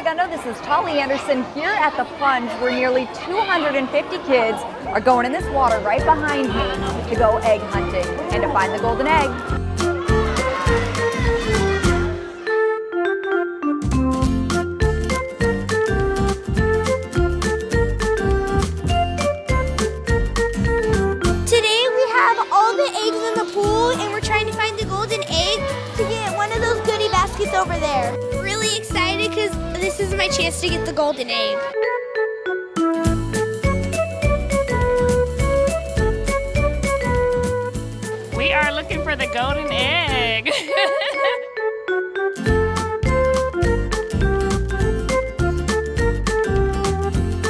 Segundo, this is Tolly Anderson here at the plunge where nearly 250 kids are going in this water right behind me to go egg hunting and to find the golden egg. Today we have all the eggs in the pool and we're trying to find the golden egg to get one of those goodie baskets over there. Really excited because this is my chance to get the golden egg. We are looking for the golden egg.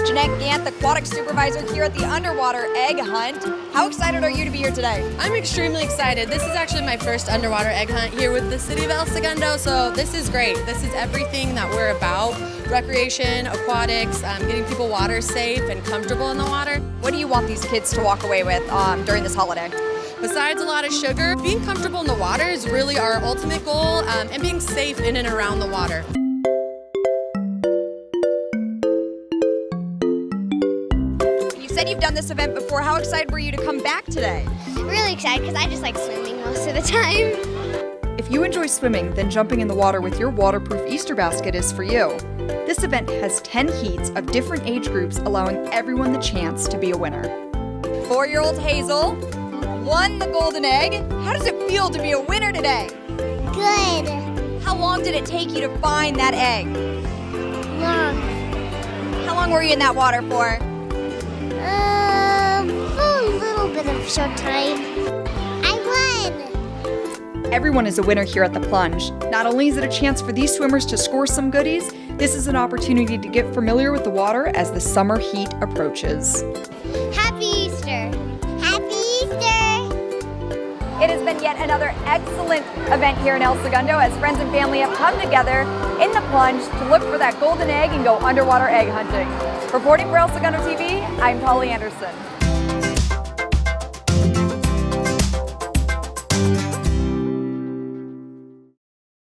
Jeanette Gant, aquatic supervisor here at the underwater egg hunt. How excited are you to be here today? I'm extremely excited. This is actually my first underwater egg hunt here with the city of El Segundo, so this is great. This is everything that we're about. Recreation, aquatics, getting people water safe and comfortable in the water. What do you want these kids to walk away with during this holiday? Besides a lot of sugar, being comfortable in the water is really our ultimate goal, and being safe in and around the water. You said you've done this event before. How excited were you to come back today? Really excited because I just like swimming most of the time. If you enjoy swimming, then jumping in the water with your waterproof Easter basket is for you. This event has 10 heats of different age groups, allowing everyone the chance to be a winner. 4-year-old Hazel won the golden egg. How does it feel to be a winner today? Good. How long did it take you to find that egg? Long. How long were you in that water for? For a little bit of short time. I won. Everyone is a winner here at the plunge. Not only is it a chance for these swimmers to score some goodies, this is an opportunity to get familiar with the water as the summer heat approaches. Happy Easter. Happy Easter. It has been yet another excellent event here in El Segundo as friends and family have come together in the plunge to look for that golden egg and go underwater egg hunting. Reporting for El Segundo TV, I'm Tolly Anderson.